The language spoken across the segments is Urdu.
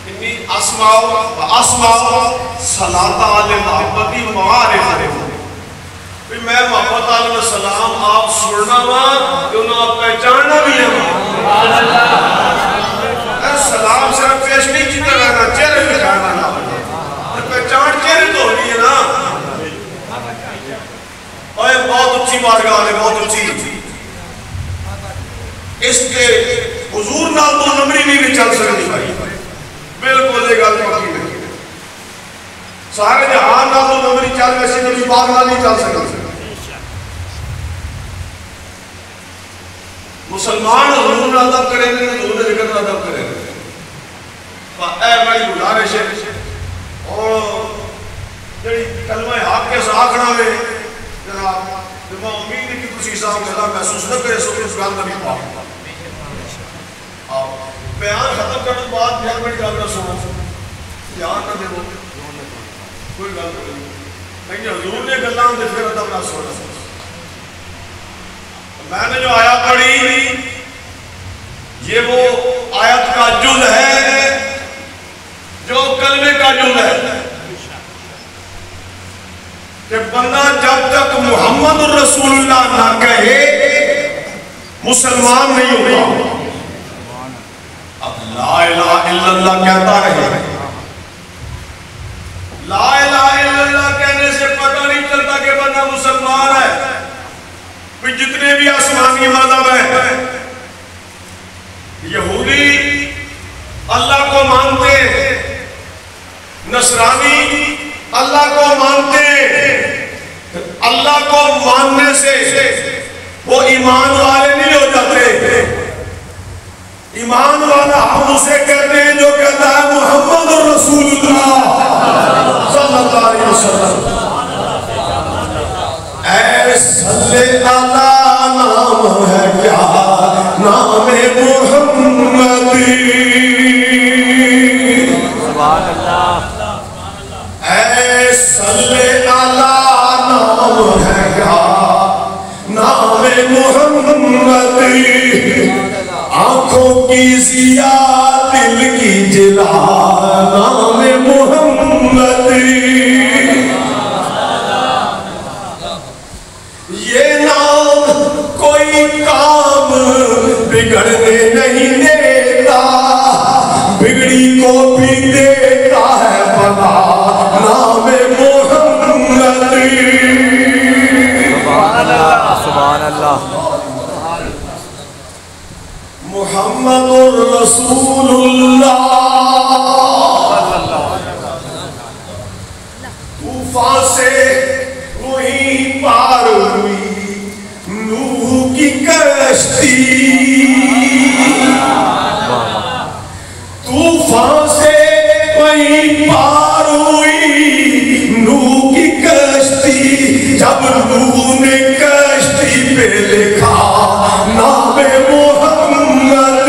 انی اسماء صلاۃ علی محبتی معارف میں محبت علیہ السلام آپ سننا وا کہ انہوں آپ پہچاننا بھی ہے سلام صرف پیش نہیں کیتا رہنا چہرے بھی کھانا نا پہچان چہرے تو ہونی ہے نا اور بہت اچھی بارگاہ ہے بہت اچھی اس کے حضور نال تو نمبری نہیں چل سکتی بھائی بالکل یہ گل پکی نہیں سارے جہان نال تو نمبری چل ویسے نبی پاک نال نہیں چل سکتی مسلمان حضور نال ادب کریں گے حضور نے ذکر ادب کریں گے اے بڑی گزارش ہے اور جڑی کلمہ حق کے آکھنا ہے جناب میں امید ہے کہ کسی صاحب زیادہ محسوس نہ کرے سو اس گل نبی پاک بیان ختم کرنے بعد بیان بڑی گل نہ سنو بیان نہ دے کوئی گل نہیں لیکن حضور نے گلاں دے پھر ادب نہ سننا میں نے جو آیت پڑھی یہ وہ آیت کا جز ہے جو کلمے کا جز ہے کہ بندہ جب تک محمد الرسول اللہ نہ کہے مسلمان نہیں ہوگا اب لا الہ الا اللہ کہتا رہے لا الہ الا اللہ کہنے سے پتہ نہیں چلتا کہ بندہ مسلمان ہے جتنے بھی آسمانی مذہب ہیں یہودی اللہ کو مانتے نصرانی اللہ کو مانتے اللہ کو ماننے سے وہ ایمان والے نہیں ہو جاتے ایمان والا ہم اسے کہتے ہیں جو کہتا ہے محمد رسول اللہ صلی اللہ علیہ وسلم اے صلی اللہ نام ہے کیا نام محمدی سبحان اللہ اے صلی اللہ نام ہے کیا نام محمدی آنکھوں کی ضیا دل کی جلا نام محمدی کام بگڑنے نہیں دیتا بگڑی کو بھی دیتا ہے بنا نام محمد سبحان اللہ محمد الرسول اللہ طوفان سے وہی پار ہوئی نوح کی کشتی طوفان سے وہیں پار ہوئی نوح کی کشتی جب نوح نے کشتی پہ لکھا نام محمد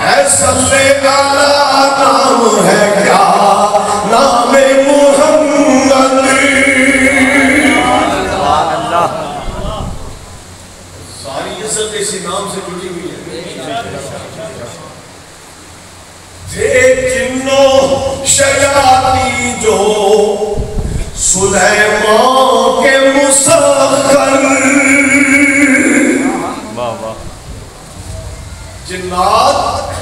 اے صلی اللہ نام ہے کیا نام محمد اسی نام سے جڑی ہوئی ہے تھے جنوں شیاطین جو سلیمان کے مسخر جنات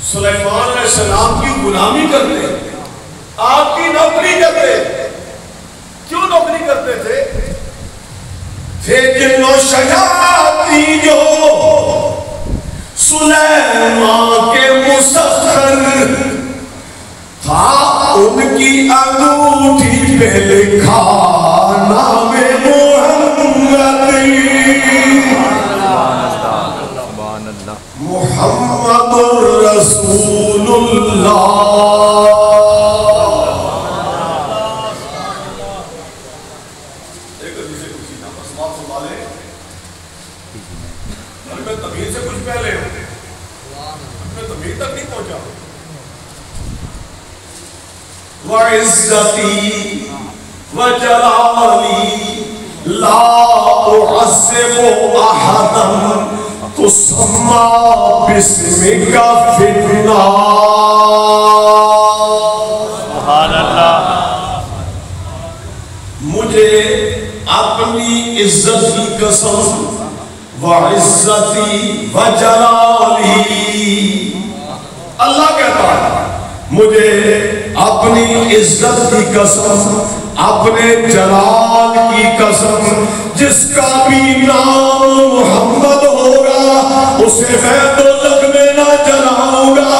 سلیمان علیہ السلام کی غلامی کرتے آپ کی نوکری کرتے کیوں نوکری کرتے تھے تھے جنوں شیاطین جو سلیمان کے مسخر تھا ان کی انگوٹھی پہ لکھا نام محمد محمد الرسول اللہ وعزتی وجلالی لا اعذب احدا تسمى باسمك في النار. سبحان اللہ. مجھے اپنی عزت کی قسم وعزتی وجلالی، اللہ کہتا ہے مجھے اپنی عزت کی قسم، اپنے جلال کی قسم، جس کا بھی نام محمد ہوگا اسے میں دوزخ میں نہ جلاؤں گا.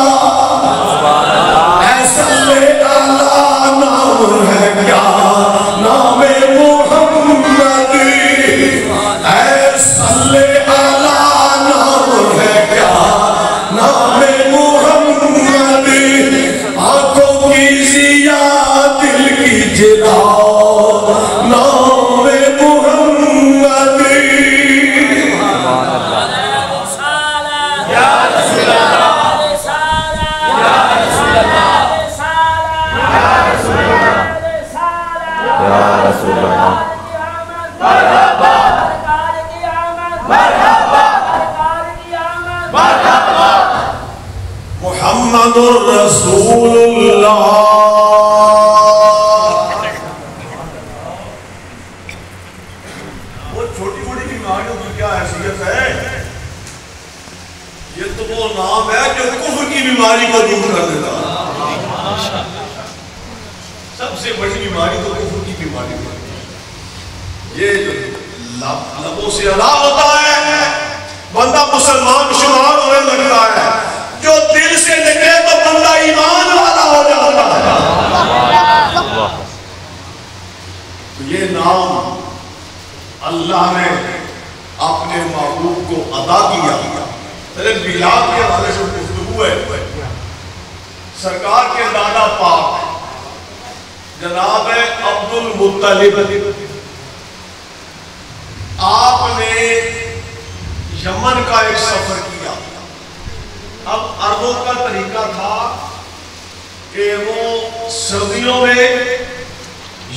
ایسا لے اللہ نام ہے کیا نام محمد، ایسا لے اللہ نام ہے کیا نام محمد. آنکھوں کی ضیا دل کی جلا نام محمد. محمد رسول اللہ. وہ چھوٹی چھوٹی بیماریوں کی کیا حیثیت ہے؟ یہ تو وہ نام ہے جو کفر کی بیماری کو دور کر دیتا ہے. سب سے بڑی بیماری تو کفر کی بیماری ہے. یہ جو لبوں سے ادا ہوتا ہے بندہ مسلمان شمار ہونے لگتا ہے، جو دل سے نکلے تو بندہ ایمان والا ہو جاتا ہے. تو یہ نام اللہ نے اپنے محبوب کو عطا کیا. میلاد کے حوالے سے گفتگو ہے. سرکار کے دادا پاک جناب عبد المطلب، آپ نے یمن کا ایک سفر کیا. اب عربوں کا طریقہ تھا کہ وہ سردیوں میں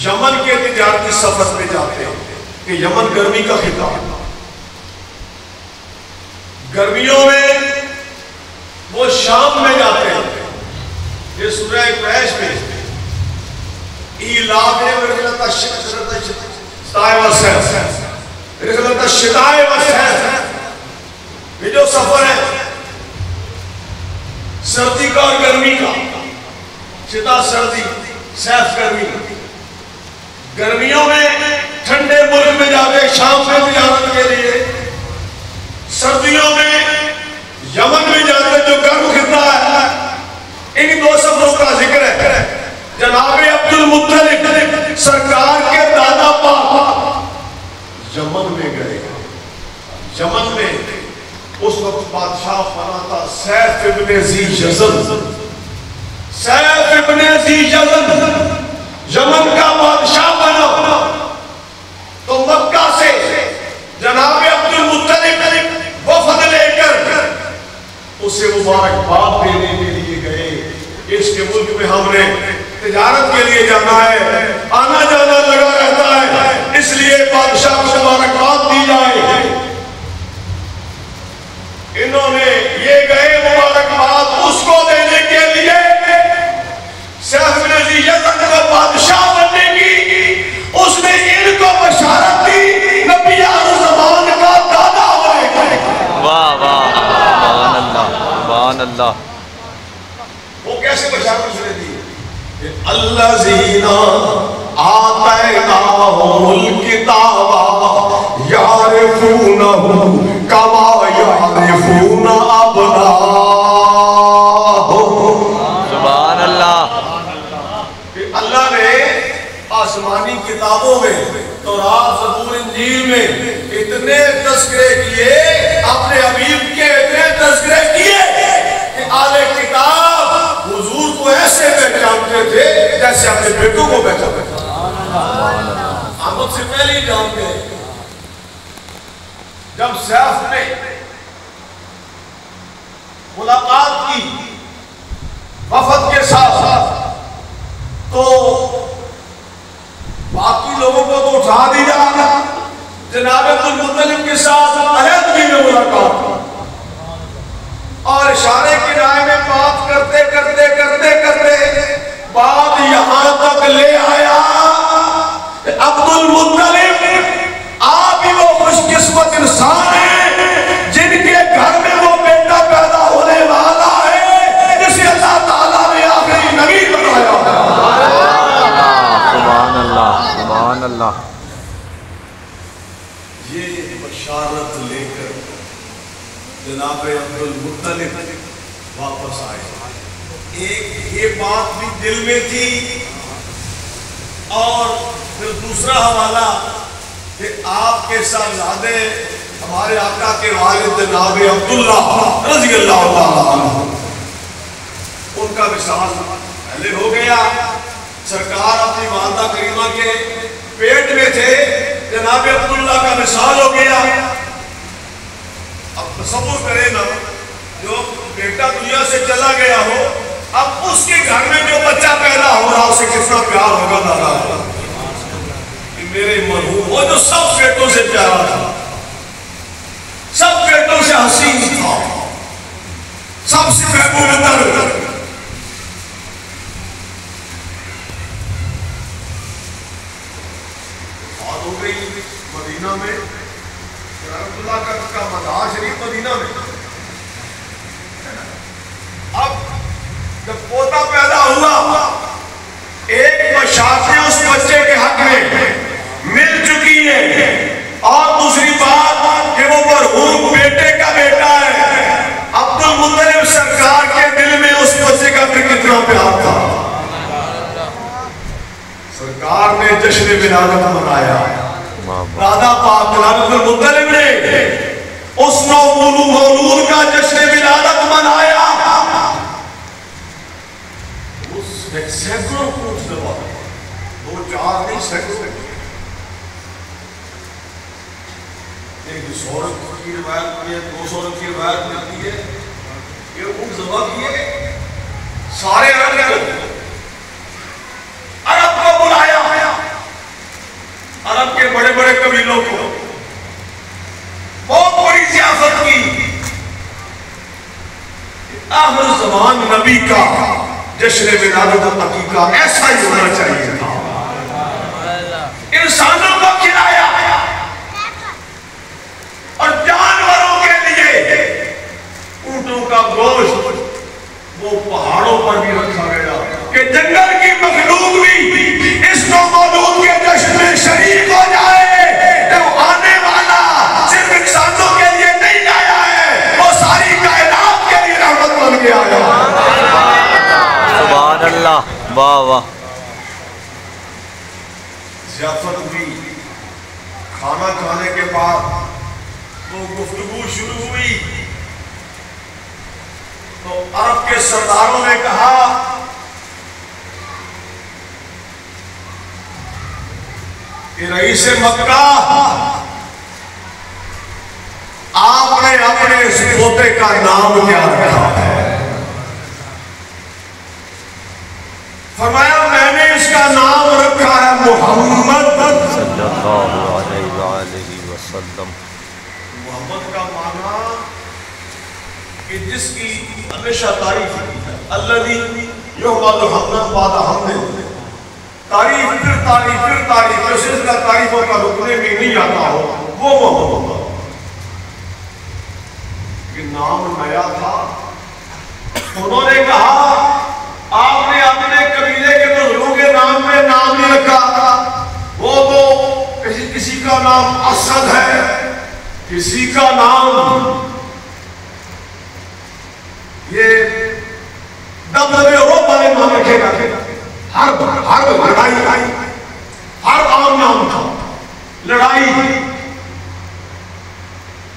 یمن کے تجارتی سفر پہ جاتے ہیں کہ یمن گرمی کا خطہ. گرمیوں میں وہ شام میں جاتے ہیں. یہ سورہ قریش میں ایلاف ہے شتائے و صیف. یہ جو سفر ہے سردی کا اور گرمی کا، شتا سردی، صیف گرمی. گرمیوں میں ٹھنڈے ملک میں جاتے شام میں تجارت کے لیے، سردیوں میں یمن میں جاتے جو گرم خطہ ہے. ان دو سفروں کا ذکر ہے. جناب عبد المطلب سرکار کے دادا پاک یمن میں گئے. یمن میں اس وقت بادشاہ بنا تھا سیف ابن ذی یزن. سیف ابن ذی یزن یمن کا بادشاہ بنا تو مکہ سے جناب عبد المطلب وفد لے کر اسے مبارکباد دینے کے لیے گئے. اس کے ملک میں ہم نے تجارت کے لیے جانا ہے، آنا جانا لگا رہتا ہے، اس لیے بادشاہ کو مبارکباد دی جائے. انہوں نے یہ گئے مبارکباد اس کو دینے کے لیے سیف ابن ذی یزن کو بادشاہ بننے کی. اس نے ان کو بشارت دی نبی آخر زمان کا دادا ہونے کی. واہ واہ سبحان اللہ سبحان اللہ. وہ کیسے بشارت اس نے دی؟ الذین آتیناہم الکتاب یعرفونہ کما یعرفون ابناءہم. سبحان اللہ. اللہ نے آسمانی کتابوں میں تورات زبور انجیل میں اتنے تذکرے کیے، اپنے حبیب کے اتنے تذکرے کیے کہ اہل کتاب حضور کو ایسے پہچانتے تھے جیسے اپنے بیٹوں کو پہچانتے تھے. آمد سے پہلے ہی جانتے ہیں. جب سیف نے ملاقات کی وفد کے ساتھ تو باقی لوگوں کو تو اٹھا دی جانا، جناب عبد المطلب کے ساتھ علیحدگی میں ملاقات. بات یہاں تک لے آیا کہ عبد المطلب آپ ہی وہ خوش قسمت انسان ہیں جن کے گھر میں وہ بیٹا پیدا ہونے والا ہے جسے اللہ تعالیٰ نے آخری نبی بنایا ہے۔ سبحان اللہ سبحان اللہ۔ یہ بشارت لے کر جناب عبد المطلب واپس آئے۔ ایک یہ بات بھی دل میں تھی اور پھر دوسرا حوالہ کہ آپ کے صاحبزادے ہمارے آقا کے والد جناب عبداللہ رضی اللہ تعالیٰ عنہ ان کا وصال پہلے ہو گیا۔ سرکار اپنی والدہ کریمہ کے پیٹ میں تھے، جناب عبداللہ کا وصال ہو گیا۔ اب تصور کریں نا، جو بیٹا دنیا سے چلا گیا ہو، اب اس کے گھر میں جو بچہ پیدا ہو رہا اسے کتنا پیار ہوگا دادا کہ میرے مرحوم وہ جو سب بیٹوں سے پیارا تھا، سب بیٹوں سے حسین تھا، سب سے محبوب تر، بات ہو گئی مدینہ میں عبداللہ کا مزار شریف مدینہ میں۔ اب جب پوتا پیدا ہوا، ایک بشارتیں اس بچے کے حق میں مل چکی ہے، اور دوسری بات کہ وہ مرحوم بیٹے کا بیٹا ہے۔ عبد المطلب سرکار کے دل میں اس بچے کا پھر کتنا پیار تھا۔ سرکار نے جشن ولادت منایا، دادا پاک جناب عبد المطلب نے اس مولود کا جشن ولادت منایا۔ ایک سینکڑوں کوچ دبا، دو چار نہیں سینکڑوں، ایک 100 رنگ کی روایت میں 200 رنگ کی روایت ملتی ہے کہ اونٹ ذبح کیے، سارے عرب کو بلایا، عرب کے بڑے بڑے قبیلوں کو بہت بڑی ضیافت کی۔ آخر زمان نبی کا جشن ولادت عقیقہ ایسا ہی ہونا چاہیے تھا، انسانوں کو کھلایا اور جانوروں کے لیے اونٹوں کا گوشت وہ پہاڑوں پر بھی رکھا گیا کہ جنگل کی مخلوق بھی اس کو مولود کے جشن میں شریک ہو جائے۔ جو آنے والا صرف انسانوں کے لیے نہیں آیا ہے، وہ ساری کائنات کے لیے رحمت بن کے آیا۔ سبحان اللہ، واہ واہ۔ ضیافت ہوئی، کھانا کھانے کے بعد وہ گفتگو شروع ہوئی تو عرب کے سرداروں نے کہا کہ رئیس مکہ آپ نے اپنے اس پوتے کا نام کیا رکھا ہے؟ فرمایا میں نے اس کا نام رکھا ہے محمد صلی اللہ علیہ وآلہ وسلم۔ محمد کا معنی کہ جس کی ہمیشہ تعریف ہے، الذی یحمد حمدا بعد حمد، تعریف پھر تعریف پھر تعریف، جو سلسلہ تعریفوں کا رکنے میں نہیں آتا ہو وہ محمد۔ یہ نام نیا تھا، انہوں نے کہا آپ نے اپنے قبیلے کے بزرگوں کے نام میں نام نہیں رکھا، وہ تو کسی کا نام اسد ہے، کسی کا نام یہ دبدبے ہو والے نام رکھے گا۔ ہر لڑائی ہر عام نام تھا، لڑائی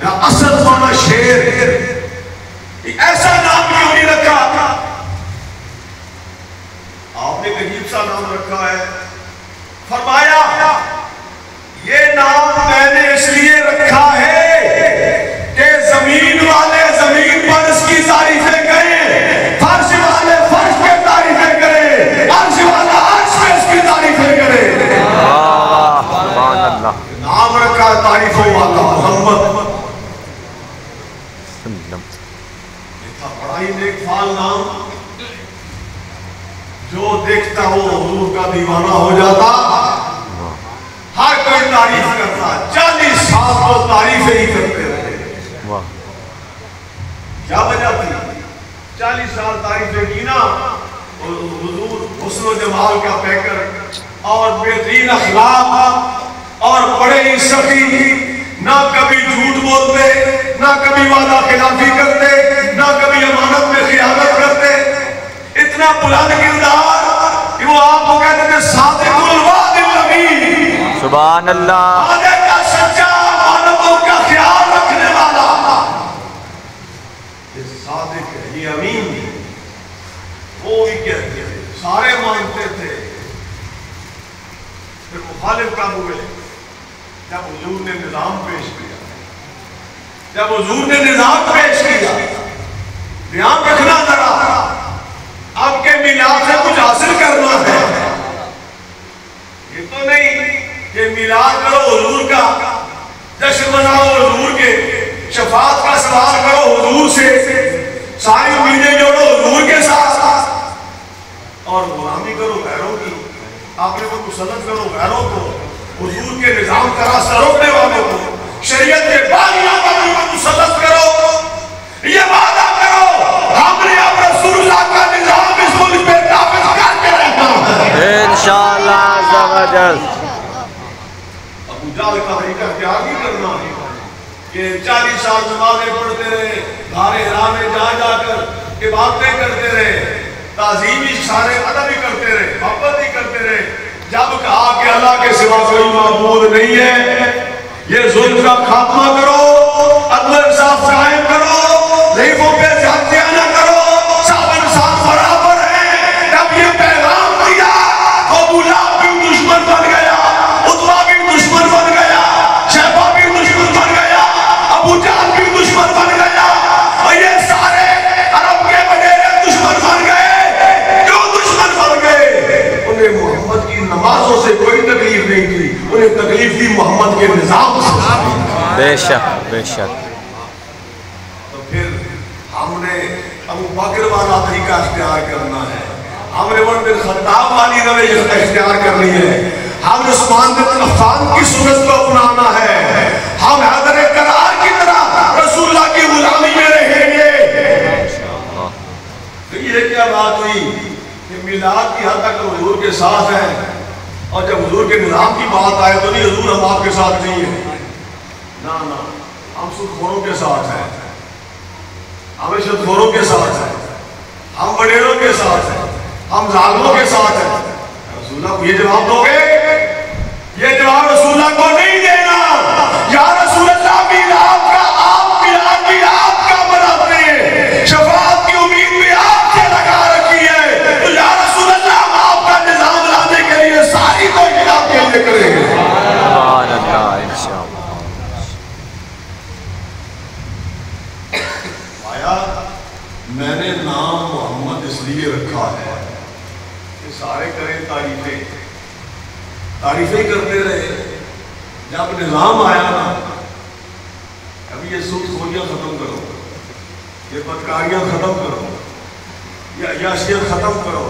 یا اسد مانا شیر، ایسا نام کیوں نہیں رکھا؟ آپ نے ایک عجیب سا نام رکھا ہے، فرمایا یہ نام میں نے اس لیے رکھا ہے کہ زمین والے زمین پر اس کی تعریفیں کریں، فرش والے فرش پہ تعریفیں کریں، عرش والا عرش پہ اس کی تعریفیں کریں۔ سبحان اللہ۔ نام رکھا تعریفوں والا محمد، یہ تھا بڑا ہی نیک فال نام۔ جو دیکھتا وہ حضور کا دیوانہ ہو جاتا، ہر کوئی تعریف کرتا، 40 سال کو تعریفیں ہی کرتے رہے۔ کیا وجہ تھی؟ 40 سال تعریفیں کی نا، حضور حسن و جمال کا پیکر اور بہترین اخلاق اور بڑے ہی سخی، نہ کبھی جھوٹ بولتے، نہ کبھی وعدہ خلافی کرتے، نہ کبھی امانت میں خیانت کرتے، اتنا بلند کردار کہ وہ آپ کو کہتے تھے صادق الوعد الامین، سبحان اللہ، وعدے کا سچا، امانتوں کا خیال رکھنے والا، یہ صادق ہے، یہ امین، وہ بھی کہتے تھے، سارے مانتے تھے۔ پھر مخالف کب ہوئے؟ جب حضور نے نظام پیش کیا، جب حضور نے نظام پیش کیا، دھیان رکھنا ذرا، اب کے میلاد سے کچھ حاصل کرنا ہے، یہ تو نہیں کہ میلاد کرو حضور کا، جشن مناؤ حضور کے، شفاعت کا سوال کرو حضور سے، ساری امیدیں جوڑو حضور کے ساتھ، اور غلامی کرو غیروں کی، آپ نے کو مسلط کرو غیروں کو، حضور کے نظام کا راستہ روکنے والوں کو، شریعت کے باغیوں کو مسلط کرو، یہ وعدہ کرو ہم نے اب رسول اللہ کا نظام اس ملک پہ نافذ کرتے رہنا ہے انشاءاللہ عز و جل۔ ابو جہل کا طریقہ اختیار نہیں کرنا ہے کہ 40 سال نمازیں پڑھتے رہے، غار حرا میں جا جا کر عبادتیں کرتے رہے، تعظیمی سارے ادب ہی کرتے رہے، محبت ہی کرتے رہے، جب کہا کہ اللہ کے سوا کوئی معبود نہیں ہے، یہ ظلم کا خاتمہ کرو، عدل انصاف قائم کرو، ضعیفوں پہ زیادتیاں نہ کرو، سب انسان برابر ہیں، جب یہ پیغام دیا ابو لہب بھی دشمن بن گیا، عتبہ بھی دشمن بن گیا، شیبہ بھی دشمن بن گیا، ابو جہل بھی دشمن بن گیا، اور یہ سارے عرب کے وڈیرے دشمن بن گئے۔ کیوں دشمن بن گئے؟ انہیں محمد کی نمازوں سے کوئی تکلیف نہیں تھی، انہیں تکلیف تھی محمد کے نظام سے۔ بے شک بے شک۔ تو پھر ہم نے ابو بکر والا طریقہ اختیار کرنا ہے، ہم نے عمر بن خطاب والی روش اختیار کرنی ہے، ہم عثمان بن عفان کی سنت کو اپنانا ہے، ہم حیدر کرار کی طرح رسول اللہ کی غلامی میں رہیں گے۔ تو یہ کیا بات ہوئی کہ میلاد کی حد تک حضور کے ساتھ ہیں، اور جب حضور کے نظام کی بات آئے تو نہیں حضور ہم آپ کے ساتھ نہیں ہیں، نا ہم سود خوروں کے ساتھ ہیں، ہم عشرت خوروں کے ساتھ ہیں، ہم وڈیروں کے ساتھ ہیں، ہم ظالموں کے ساتھ ہیں۔ رسول اللہ کو یہ جواب دو گے؟ یہ جواب رسول اللہ کو نہیں دینا۔ یا رسول اللہ میلاد کا آپ میلاد بھی آپ کا بناتے ہیں، شفاعت کی امید بھی آپ سے لگا رکھی ہے، تو یا رسول اللہ ہم آپ کا نظام لانے کے لیے ساری کوشش آپ کے لیے کریں گے۔ سبحان اللہ انشاءاللہ۔ آیا میں نے نام محمد اس لیے رکھا ہے کہ سارے کریں تعریفیں، تعریفیں کرتے رہے، جب نظام آیا نا، اب یہ سود خوریاں ختم کرو، یہ بدکاریاں ختم کرو، یہ عیاشیاں ختم کرو،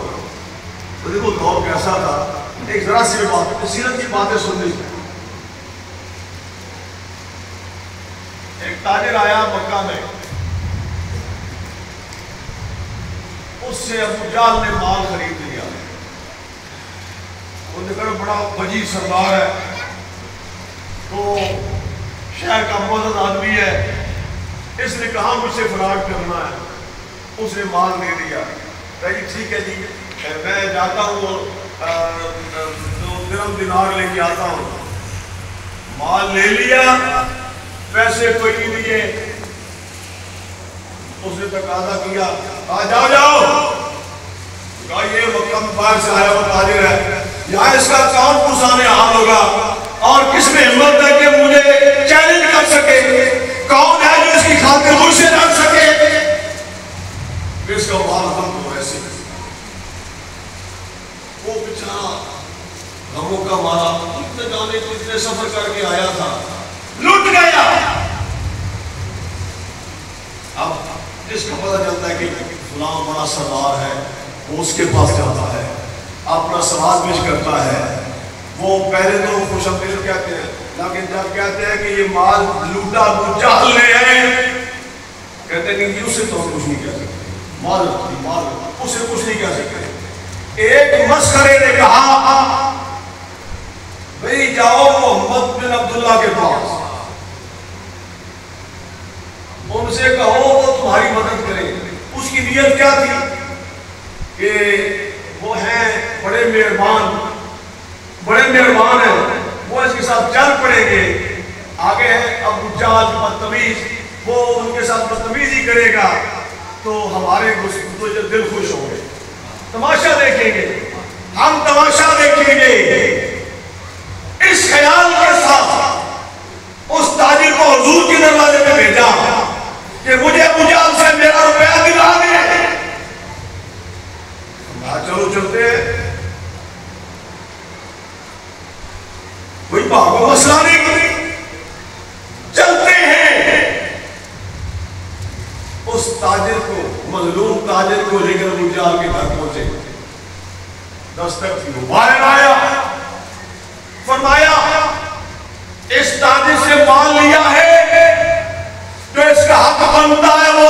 تو دیکھو دور کیسا تھا۔ ایک ذرا سی بات، سیرت کی باتیں سن لی۔ ایک تاجر آیا مکہ میں، اس سے ابو جہل نے مال خرید لیا، وہ دیکھا بڑا وجیح سردار ہے، تو شہر کا معزز آدمی ہے، اس نے کہا مجھ سے فراڈ کرنا ہے، اس نے مال دے دیا، جی ٹھیک ہے جی میں جاتا ہوں 2 درہم دینار لے کے آتا ہوں، مال لے لیا، پیسے کوئی نہیں دیے، اس نے تقاضا کیا، کہا جاؤ جاؤ، کہا یہ مکہ میں باہر سے آیا ہوا تاجر ہے، یہاں اس کا کون پرسانے حال ہوگا، اور کس میں ہمت ہے کہ مجھے چیلنج کر سکے، کون ہے جو اس کی خاطر مجھ سے لڑ سکے، اس کا مال ہم کو ایسے وہ بیچارہ غموں کا مارا، کتنے جانے کتنے سفر کر کے آیا تھا، لٹ گیا۔ اب جس کو پتہ چلتا ہے کہ فلاں بڑا سردار ہے، وہ اس کے پاس جاتا ہے، اپنا سوال پیش کرتا ہے، وہ پہلے تو خوش اندیش کہتے ہیں، لیکن جب کہتے ہیں کہ یہ مال لوٹا ابو جہل نے ہے، کہتے ہیں کہ اس سے تو ہم کچھ نہیں کہہ سکتے، مال اس سے کچھ نہیں کہہ سکتے۔ ایک مسخرے نے کہا بھئی جاؤ محمد بن عبداللہ کے پاس، ان سے کہو وہ تمہاری مدد کریں۔ اس کی نیت کیا تھی کہ وہ ہیں بڑے مہربان ہیں، وہ اس کے ساتھ چل پڑیں گے۔ آگے ہے ابو جہل بدتمیز، وہ ان کے ساتھ بدتمیزی کرے گا تو ہمارے دل خوش ہوں گے، تماشا دیکھیں گے، ہم تماشا دیکھیں گے۔ اس خیال کے ساتھ اس تاجر کو حضور کے دروازے پہ بھیجا کہ مجھے ابو جہل سے میرا روپیہ دلا دے۔ چلو چلتے ہیں، کوئی بھاگو مسئلہ نہیں، چلتے ہیں۔ اس تاجر کو، مظلوم تاجر کو لے کر ابو جہل کے گھر پہنچے، دستک تھی، وہ باہر آیا، فرمایا اس تاجر سے مال لیا ہے، جو اس کا حق بنتا ہے وہ